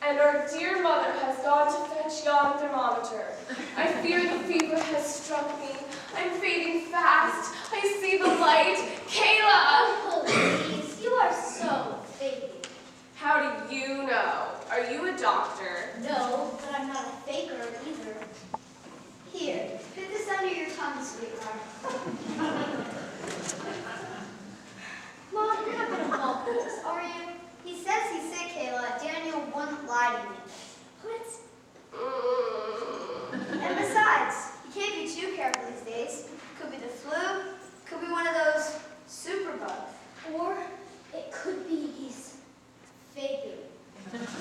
and our dear mother has gone to fetch yon thermometer. I fear the fever has struck me. I'm fading fast. I see the light. Kayla! Oh, please, you are so fake. How do you know? Are you a doctor? No, but I'm not a faker either. Here, put this under your tongue, sweetheart. Mom, you're not gonna fall for this, are you? He says he's sick, Kayla. Daniel wouldn't lie to me. What? And besides, you can't be too careful these days. Could be the flu, could be one of those superbugs. Or it could be he's faking.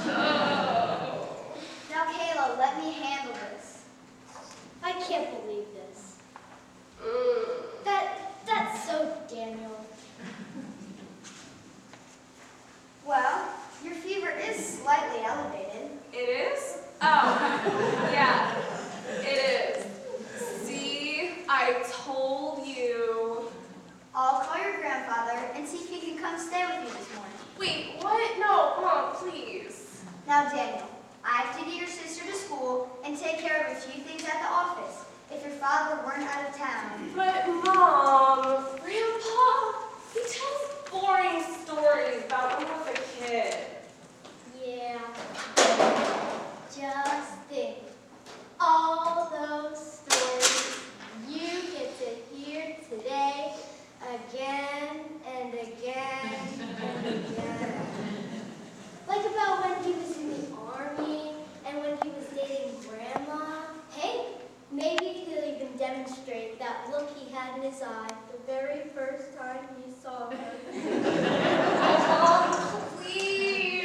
Oh. Now, Kayla, let me handle this. I can't believe this. That's so Daniel. Well, your fever is slightly elevated. It is? Oh, yeah, it is. See, I told you. I'll call your grandfather and see if he can come stay with you this morning. Wait, what? No, Mom, please. Now, Daniel, I have to get your sister to school and take care of a few things at the office if your father weren't out of town. But, Mom, Grandpa, he tells boring stories about when I was a kid. Yeah. Just think. All those stories you get to hear today again and again and again. Like about when he was in the army and when he was dating Grandma. Hey, maybe he'll even demonstrate that look he had in his eye the very first time he saw her. Oh, Mom, please.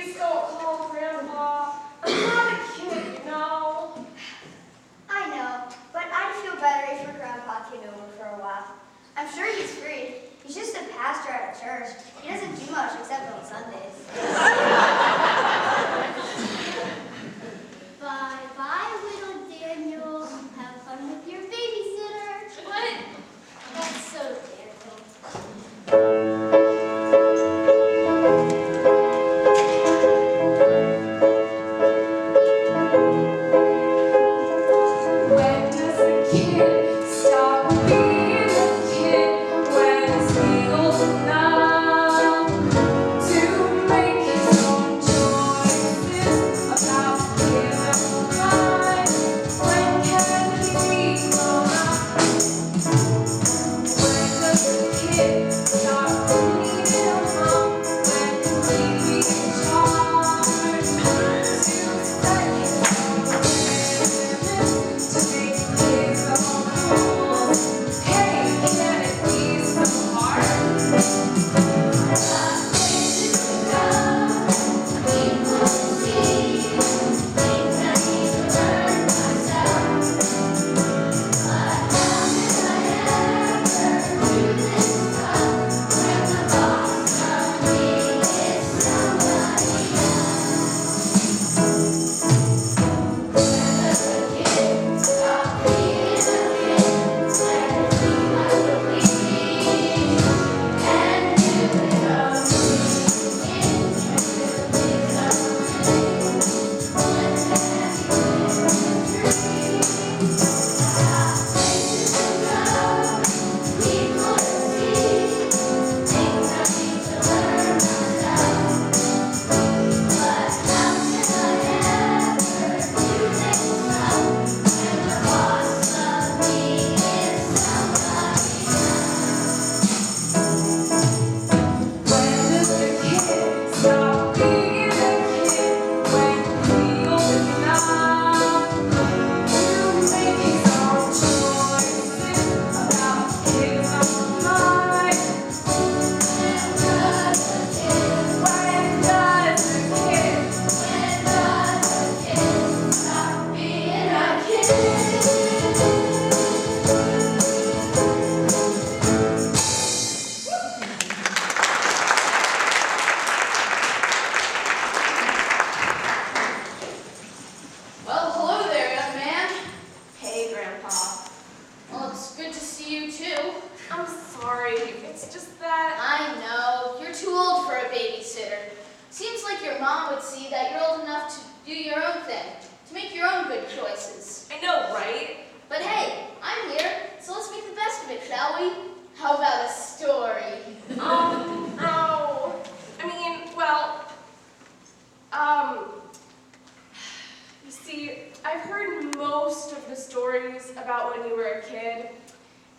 I've heard most of the stories about when you were a kid,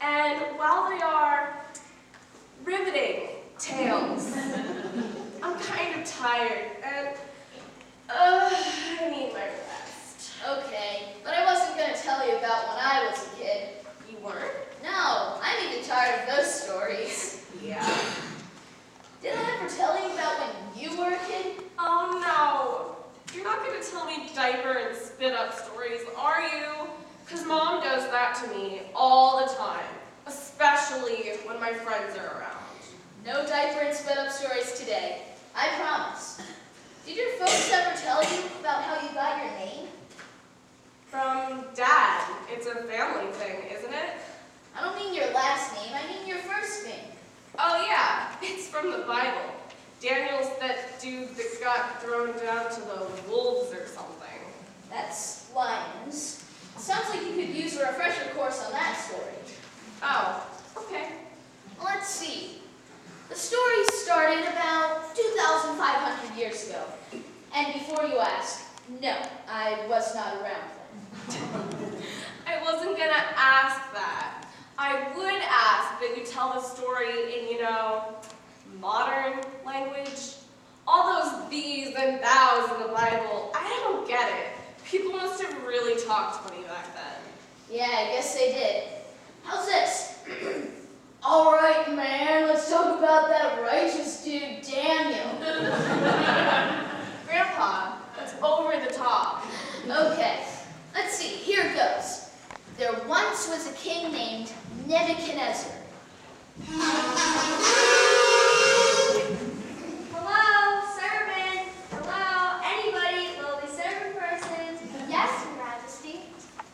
and while they are riveting tales, I'm kind of tired, and I need my rest. Okay, but I wasn't going to tell you about when I was a kid. You weren't? No, I'm even tired of those stories. Yeah. Did I ever tell you about when you were a kid? Oh no. You're not going to tell me diaper and spit up stories, are you? Because Mom does that to me all the time, especially when my friends are around. No diaper and spit up stories today. I promise. Did your folks ever tell you about how you got your name? From Dad. It's a family thing, isn't it? I don't mean your last name, I mean your first name. Oh yeah, it's from the Bible. Daniel's that dude that got thrown down to the wolves or something. That's lions. Sounds like you could use a refresher course on that story. Oh, okay. Let's see. The story started about 2,500 years ago. And before you ask, no, I was not around then. I wasn't gonna ask that. I would ask that you tell the story in, modern language. All those these and thous in the Bible, I don't get it. People must have really talked funny back then. Yeah, I guess they did. How's this? All right, man, let's talk about that righteous dude, Daniel. Grandpa, that's over the top. Okay, let's see, here goes. There once was a king named Nebuchadnezzar. Hello, servant. Hello, anybody, lowly servant person. Yes, Your Majesty.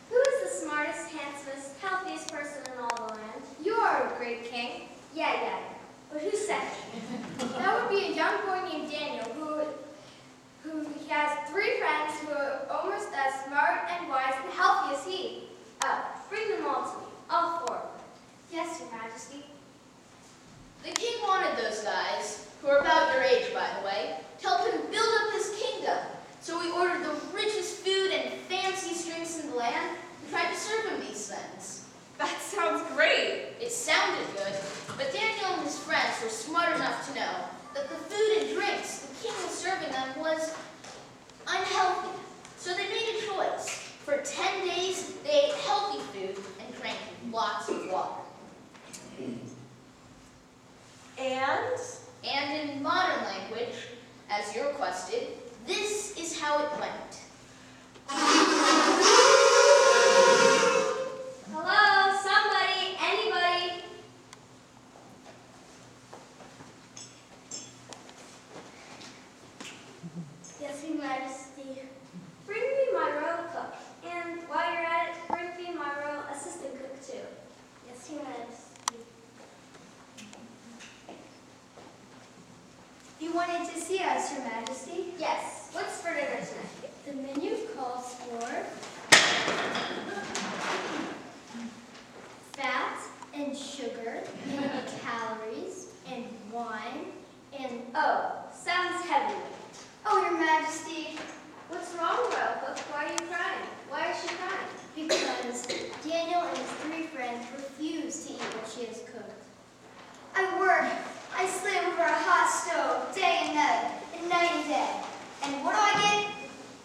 Who is the smartest, handsomest, healthiest person in all the land? You are a great king. Yeah. But who's second? That would be a young boy named Daniel who he has 3 friends who are almost as smart and wise and healthy as he. Oh, bring them all to me, all 4 of them. Yes, Your Majesty. The king wanted those guys, who are about your age, by the way, to help him build up his kingdom. So he ordered the richest food and fanciest drinks in the land and tried to serve him these things. That sounds great. It sounded good, but Daniel and his friends were smart enough to know that the food and drinks the king was serving them was unhealthy. So they made a choice. For 10 days, they ate healthy food and drank lots of water. And in modern language, as you requested, this is how it went. Hello, somebody, anybody? Yes, Your Majesty. Bring me my royal cook, and while you're at it, bring me my royal assistant cook too. Yes, Your Majesty. You wanted to see us, Your Majesty? Yes. What's for dinner tonight? The menu calls for fat and sugar and calories and wine and sounds heavy. Oh, Your Majesty, what's wrong, Royal Cook? Why are you crying? Why is she crying? Because Daniel and his 3 friends refuse to eat what she has cooked. I work. I slave over a hot stove day and night and day. And what do I get?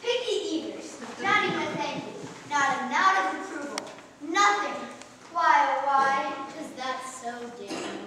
Picky eaters. Not even a thank you. Not a nod of approval. Nothing. Why, oh why? Because that's so Daniel.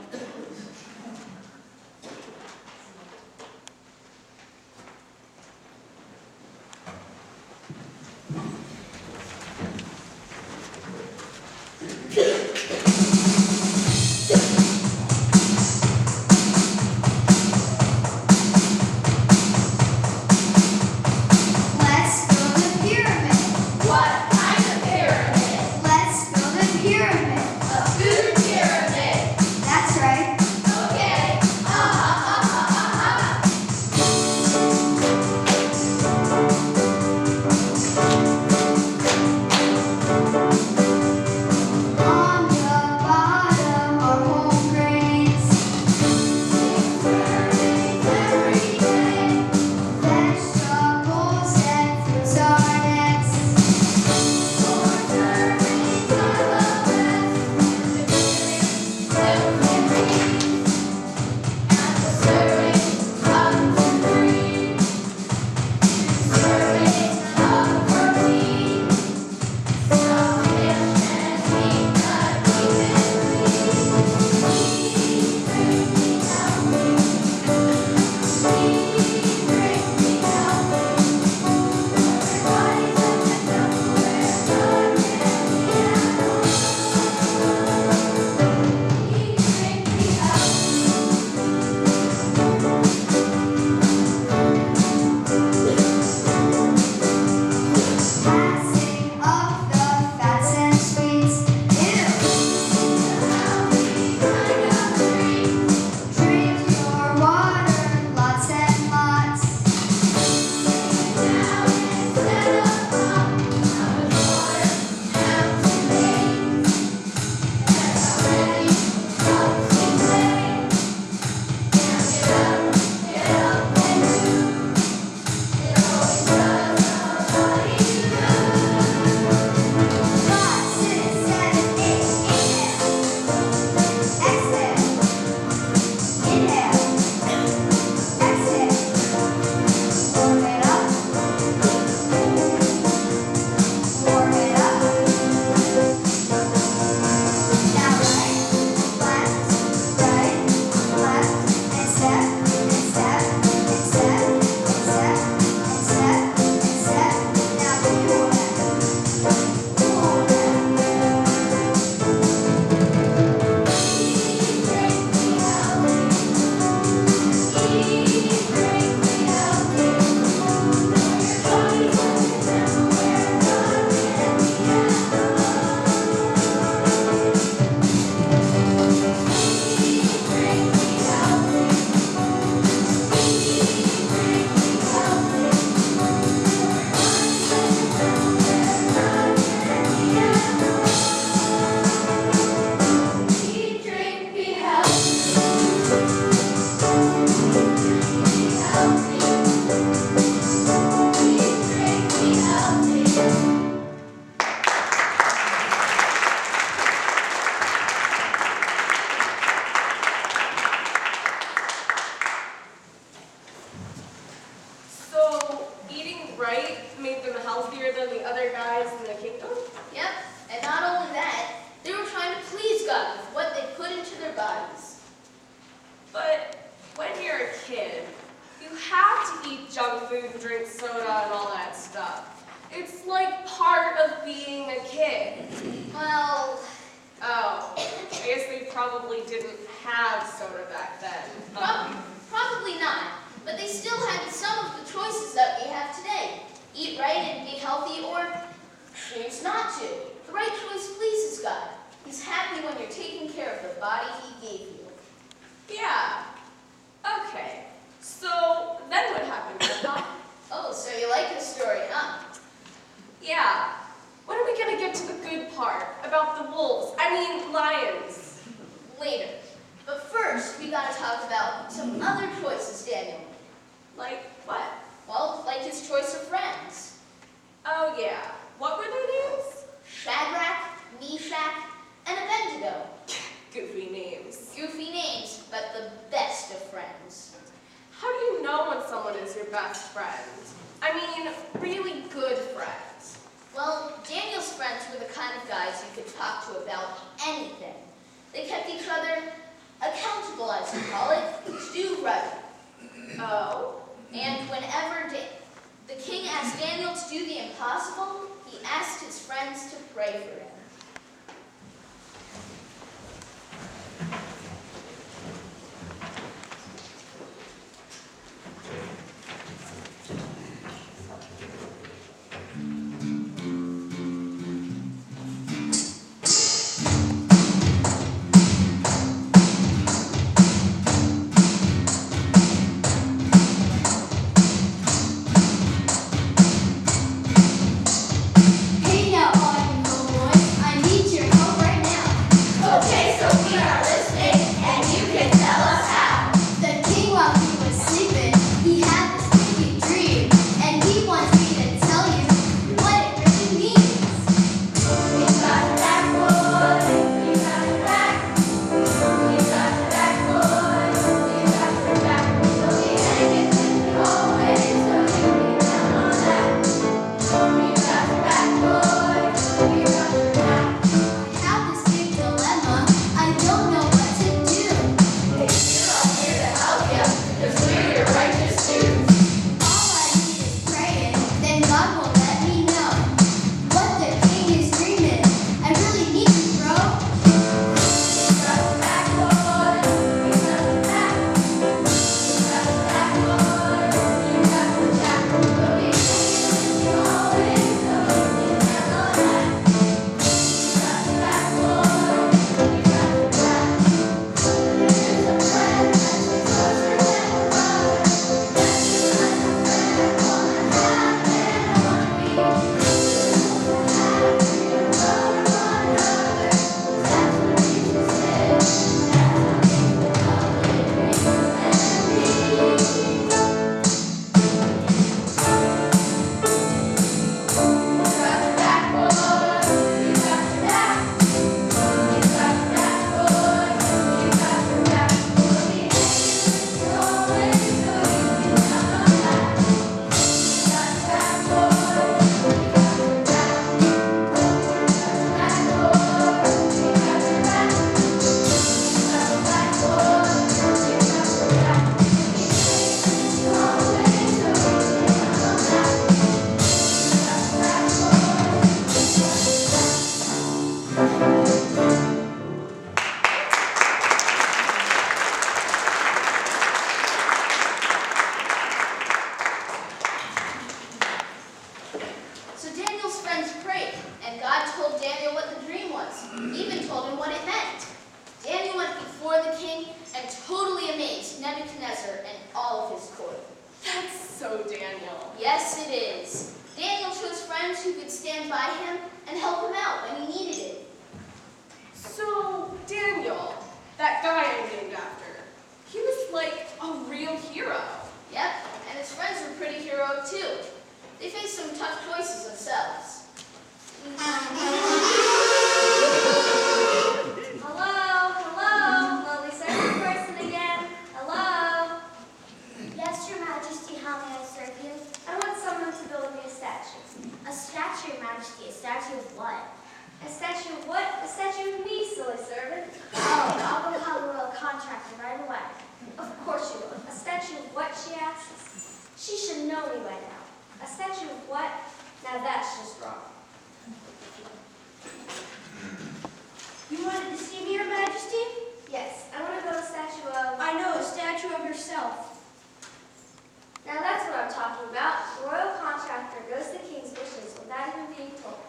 than the other guys in the kingdom? Yep, and not only that, they were trying to please God with what they put into their bodies. But when you're a kid, you have to eat junk food and drink soda and all that stuff. It's like part of being a kid. Well, Oh, I guess they probably didn't have soda back then. probably not, but they still had some of the choices that we have today. Eat right and be healthy, or choose not to. The right choice pleases God. He's happy when you're taking care of the body He gave you. Yeah. Okay. So then what happened, Grandpa? Oh, so you like this story, huh? Yeah. When are we gonna get to the good part about the wolves? I mean, lions. Later. But first, we gotta talk about some other choices Daniel made. Like what? Well, like his choice of friends. Oh yeah. What were their names? Shadrach, Meshach, and Abednego. Goofy names. Goofy names, but the best of friends. How do you know when someone is your best friend? I mean, really good friends. Well, Daniel's friends were the kind of guys you could talk to about anything. They kept each other accountable, as we call it, to do right. Oh? And whenever the king asked Daniel to do the impossible, he asked his friends to pray for him. Hey now, all you homeboys, I need your help right now. Okay, so we are listening, and you can tell us how. The king, while he was sleeping, he had this wicked dream, and he wants me to tell you what it really means. We got your back, boy. We got your back. We got your back, boy. We got your back. We'll be hanging with you always, so you can count on that. We got your back, boy. We got your back. I have this big dilemma, I don't know what to do. Hey, we're all here to help you, 'cause we're your righteous Jews. All I need is praying, then God will let me know what the king is dreaming. I really need you, bro. We got your back, boy. We got your back. We got your back, boy. We got your back. We'll be hanging with you always, so you can count on that. We got your back, boy. We got your back. There's a friend that's closer than a brother. That's the kind of friend I wanna have and I wanna be. Have for your brother, one another. 'Cause that's what Jesus said. That's what makes the covenant rings and peace. We got your back, boy. We got your back. We got your back, boy. We got your back. We'll be hanging with you always, so you can count on that. We got your back, boy. We got your back. We got your back, boy. We got your back. We got your back, boy. We got your back. We'll be hanging with you always, so you can count on that. We got your back, boy. We got your back. So Daniel's friends prayed, and God told Daniel what the dream was. He even told him what it meant. Daniel went before the king and totally amazed Nebuchadnezzar and all of his court. That's so Daniel. Yes, it is. Daniel chose friends who could stand by him and help him out when he needed it. So, Daniel, that guy I named after, he was like a real hero. Yep, and his friends were pretty heroic too. They faced some tough choices themselves. Hello, lovely serving person again. Hello. Yes, Your Majesty, how may I serve you? I want someone to build me a statue. A statue? Majesty, a statue of what? A statue of what? A statue of me, silly servant. Oh, I'll go call the royal contractor right away. Of course you will. A statue of what, she asks? She should know me by now. A statue of what? Now that's just wrong. You wanted to see me, Your Majesty? Yes, I want to build a statue of... I know, a statue of yourself. Now that's what I'm talking about. The royal contractor goes to the king's wishes without even being told.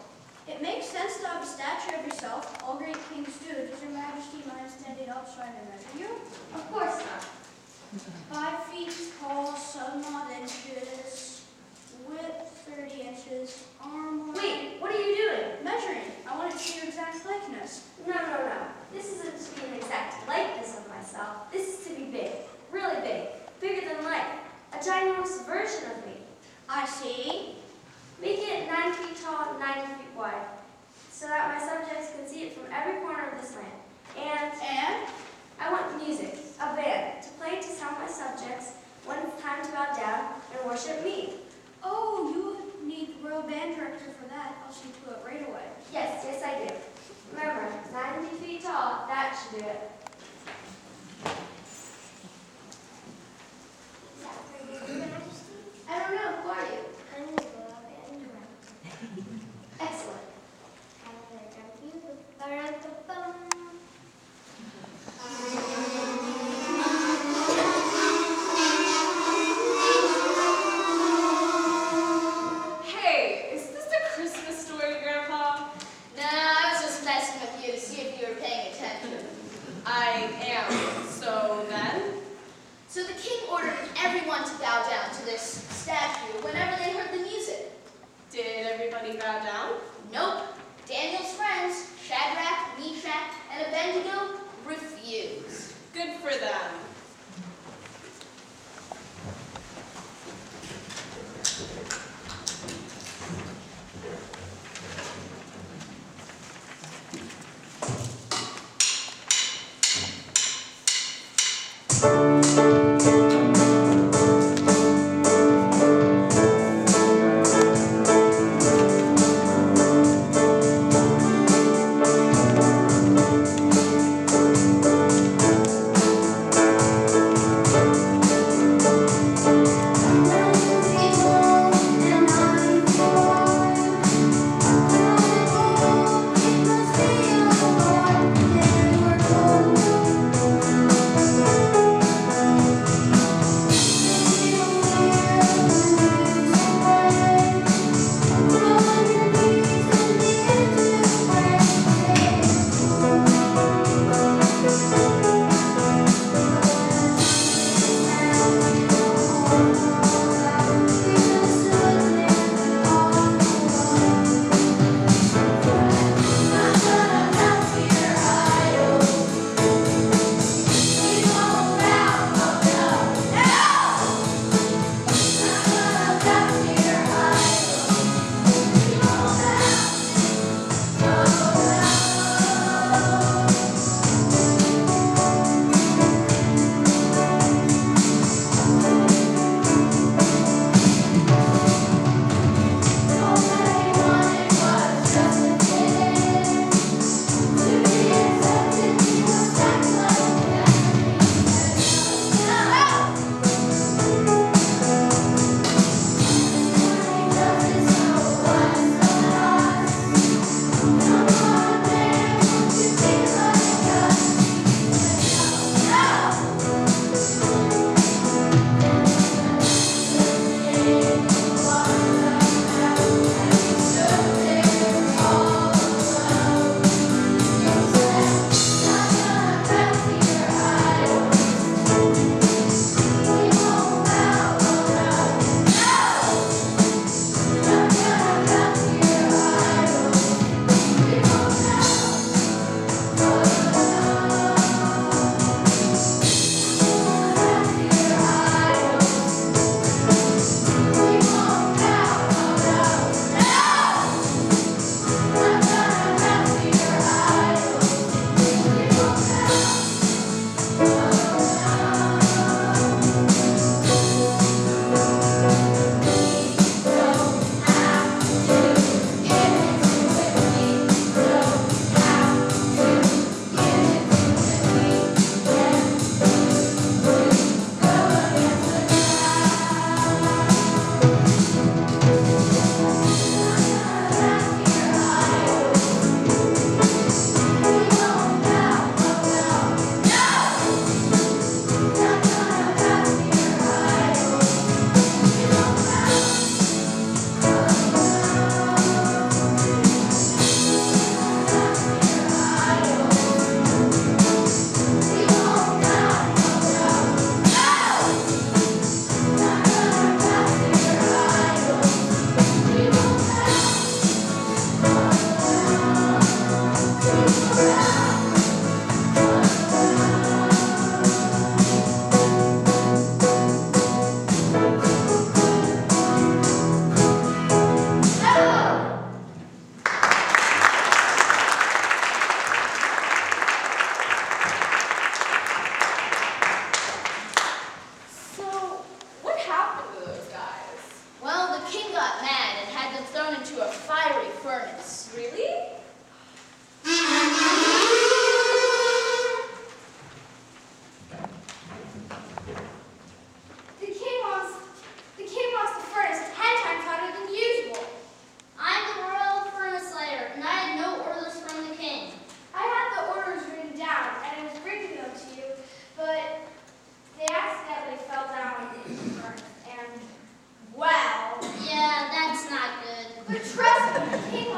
It makes sense to have a statue of yourself. All great kings do. Does Your Majesty mind standing up so I can measure you? Of course not. 5 feet tall, 7 odd inches, width 30 inches, arm length. Wait, what are you doing? Measuring. I want to see your exact likeness. No. This isn't to be an exact likeness of myself. This is to be big, really big, bigger than life. A ginormous version of me. I see. Make it 9 feet tall, 90 feet wide, so that my subjects can see it from every corner of this land. And? I want music, a band, to play to sound my subjects when it's time to bow down and worship me. Oh, you would need the royal band director for that. I'll see to it right away. Yes, I do. Remember, 90 feet tall, that should do it. Is that pretty good, Your Majesty? I don't know, who are you? I'm the royal band director. Excellent. Hey, is this a Christmas story, Grandpa? Nah, I was just messing with you to see if you were paying attention. I am. So then? So the king ordered everyone to bow down to this statue whenever they heard the music. Did everybody bow down? Nope. Daniel's friends, Shadrach, Meshach, and Abednego, refused. Good for them.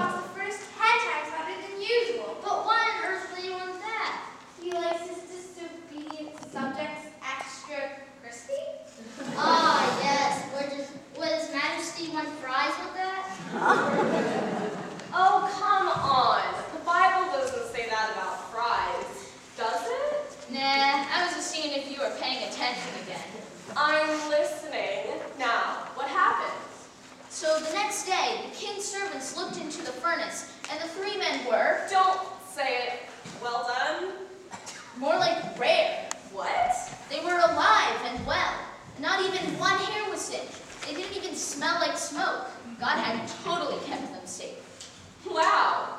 talks the first 10 times better than usual. But why on earth would he want that? He likes his disobedient subjects extra crispy. Ah, yes. Would His Majesty want fries with that? Oh, come on. The Bible doesn't say that about fries, does it? Nah, I was just seeing if you were paying attention again. I'm listening. Now, what happened? So the next day, the king's servants looked into the furnace, and the three men were Don't say it. Well done. more like rare. What? They were alive and well. Not even one hair was singed. They didn't even smell like smoke. God had totally kept them safe. Wow.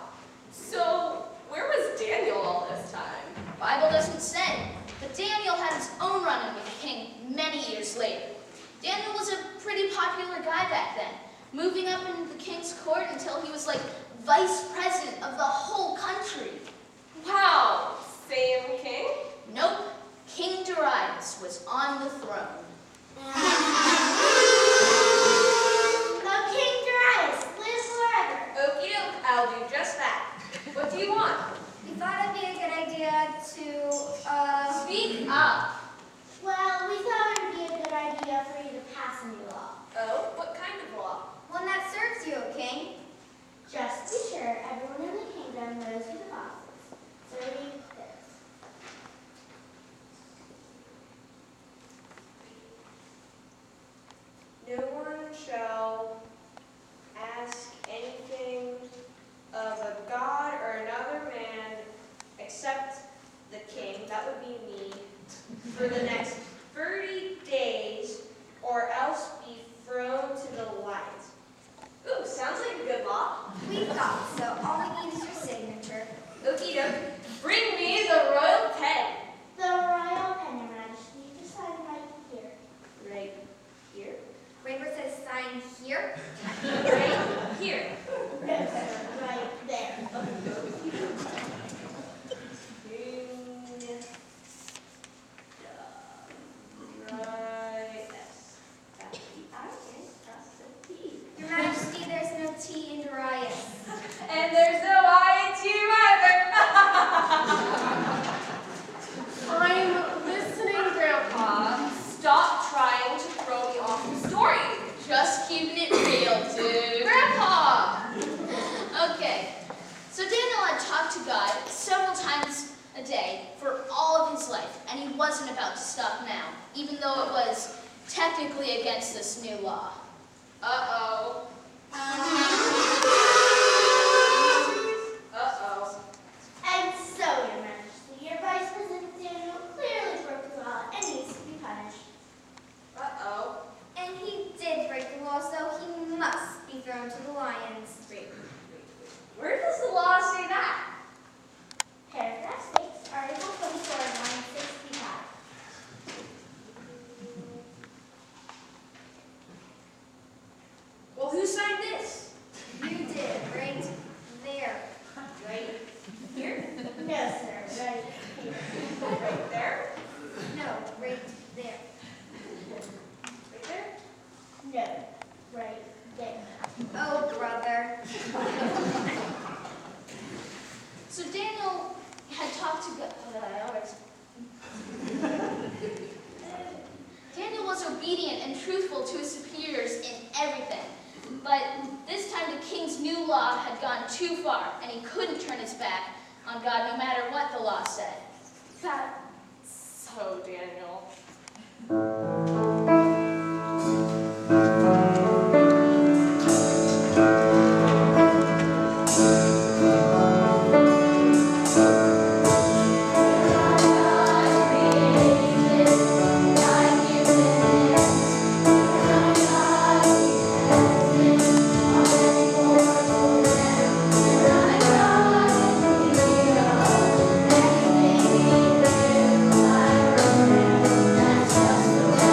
So, where was Daniel all this time? Bible doesn't say, but Daniel had his own run-in with the king many years later. Daniel was a pretty popular guy back then, moving up in the king's court until he was like vice president of the whole country. Wow. Same king? Nope, King Darius was on the throne. The King Darius lives forever. Okie doke, I'll do just that. What do you want? We thought it'd be a good idea to, Speak up. well, we thought it would be a good idea for you to pass a new law. Oh, what kind of law? One that serves you, O King. Just be sure everyone in the kingdom knows who the boss is. So read this. No one shall ask anything of a god or another man except the king, that would be me, for the next 30 days, or else be thrown to the lions. Ooh, sounds like a good law. We thought so. All we need is your signature. Okie doke. Bring me the royal pen. The royal pen, Your Majesty. Just sign right here. Right here. Right where it says sign here. Right here. No, sir. Right there. Right. Yes. That's the I and that's the T. Your Majesty, there's no T in Darius. And there's no I in you either. I'm listening, Grandpa. Stop trying to throw me off the story. Just keeping it real, dude. Grandpa! Okay, so Daniel had talked to God several times a day for all of his life, and he wasn't about to stop now, even though it was technically against this new law. Uh-oh. Uh-oh. And so, Your Majesty, your Vice President Daniel clearly broke the law and needs to be punished. Uh-oh. And he did break the law, so he must be thrown to the lions. Where does the law say that? Paragraph 6, Article 24, line 65. Well, who signed this? You did, right there. Right here? No, sir, right here. Right there? No, right there. Right there? No, right there. Oh, brother. So Daniel had talked to God. Daniel was obedient and truthful to his superiors in everything. But this time the king's new law had gone too far, and he couldn't turn his back on God no matter what the law said. That's so Daniel. That's just the way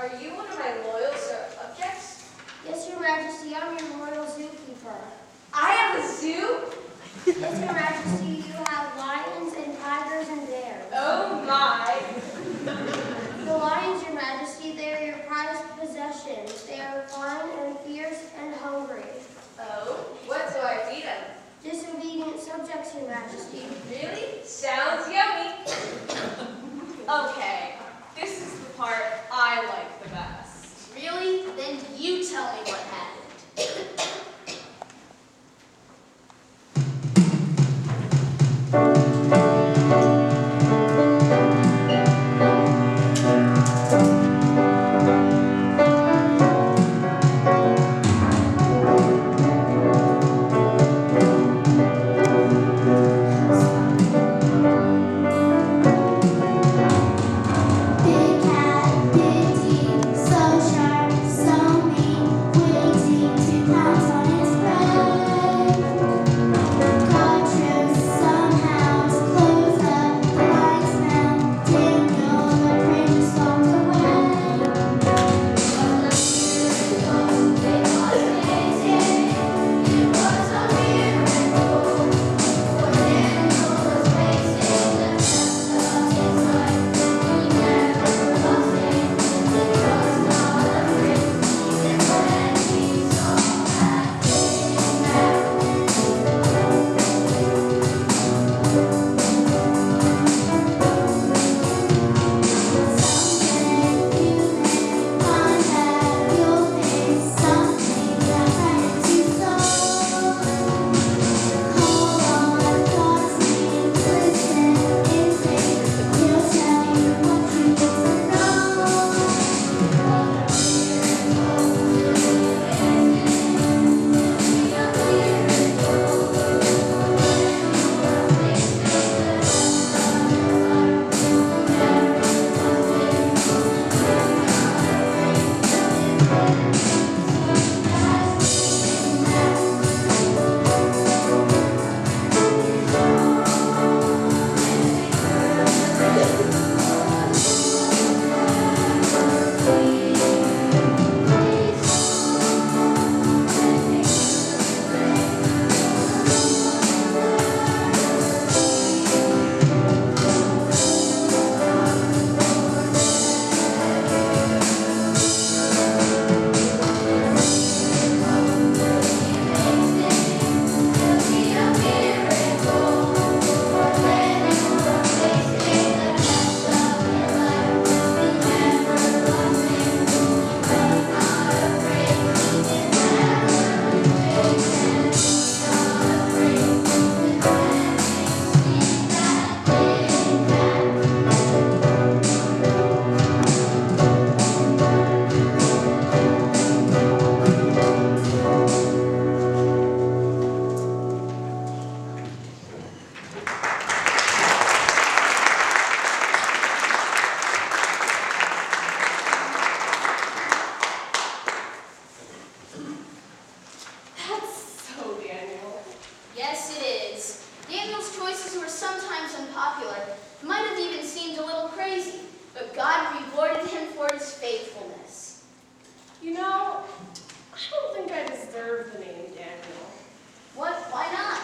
Are you one of my loyal subjects? Yes, Your Majesty, I'm your royal zookeeper. I have a zoo? Yes, Your Majesty, you have lions and tigers and bears. Oh my. The lions, Your Majesty, they are your prized possessions. They are fun and fierce and hungry. Oh, what do I feed them? Disobedient subjects, Your Majesty. Really? Sounds yummy. Okay, this is the part I like the best. Really? Then you tell me what happened. Big cat, big teeth, so sharp, so mean, waiting to pounce on its prey. Got true, some hounds, close up, the lights down, didn't know the prey just walked away. What a miracle, it was amazing, it was a miracle. For Daniel was facing the test of his life. He never lost faith, he was not afraid, even when he saw that big man. Someday you may find that you'll face something that's hard to solve. Hold on, God's name, listen in faith. He'll tell you what you need to know. What a miracle, be a miracle. When you're facing the test of your life, you never lost faith. You're not afraid, even when you see that big man. That's so Daniel. Yes, it is. Daniel's choices were sometimes unpopular, might have even seemed a little crazy, but God rewarded him for his faithfulness. You know, I don't think I deserve the name Daniel. What? Why not?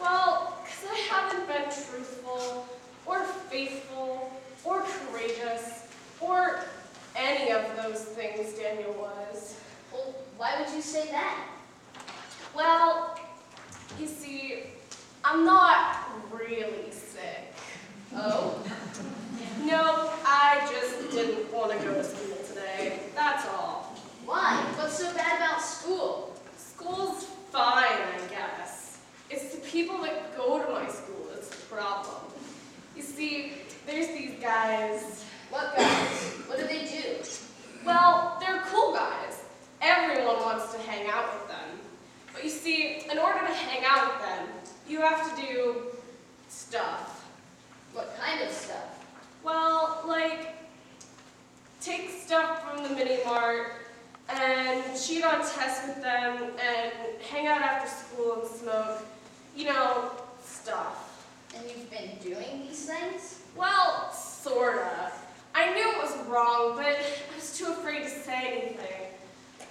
Well, because I haven't been truthful, or faithful, or courageous, or any of those things Daniel was. Well, why would you say that? Well, you see, I'm not really sick. Oh? No, I just didn't want to go to school today. That's all. Why? What's so bad about school? School's fine, I guess. It's the people that go to my school that's the problem. You see, there's these guys. What guys? What do they do? Well, they're cool guys. Everyone wants to hang out with them. But you see, in order to hang out with them, you have to do stuff. What kind of stuff? Well, like, take stuff from the mini mart and cheat on tests with them and hang out after school and smoke, you know, stuff. And you've been doing these things? Well, sorta. I knew it was wrong, but I was too afraid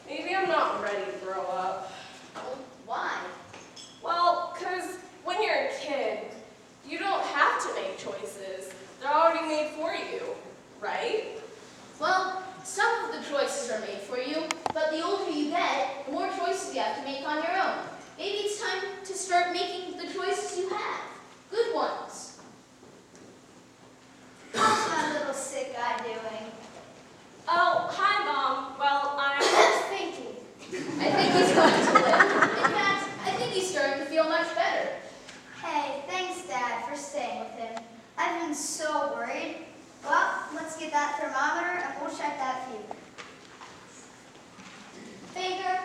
Maybe I'm not ready to grow up. Well, why? Well, 'cause when you're a kid, you don't have to make choices. They're already made for you, right? Well, some of the choices are made for you, but the older you get, the more choices you have to make on your own. Maybe it's time to start making the choices you have. Good ones. How's my little sick guy doing? Oh, hi, Mom. Well, I'm... Thinking. I think he's going to live. In fact, I think he's starting to feel much better. Hey, thanks, Dad, for staying with him. I've been so worried. Well, let's get that thermometer and we'll check that fever. Finger.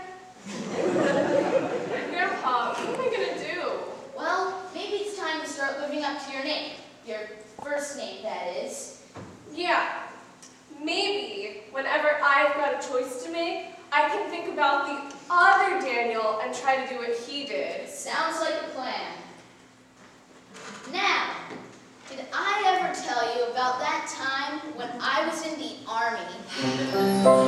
Grandpa, what am I gonna do? Well, maybe it's time to start living up to your name. Your first name, that is. Yeah, maybe whenever I've got a choice to make, I can think about the other Daniel and try to do what he did. Sounds like a plan. Now, did I ever tell you about that time when I was in the army?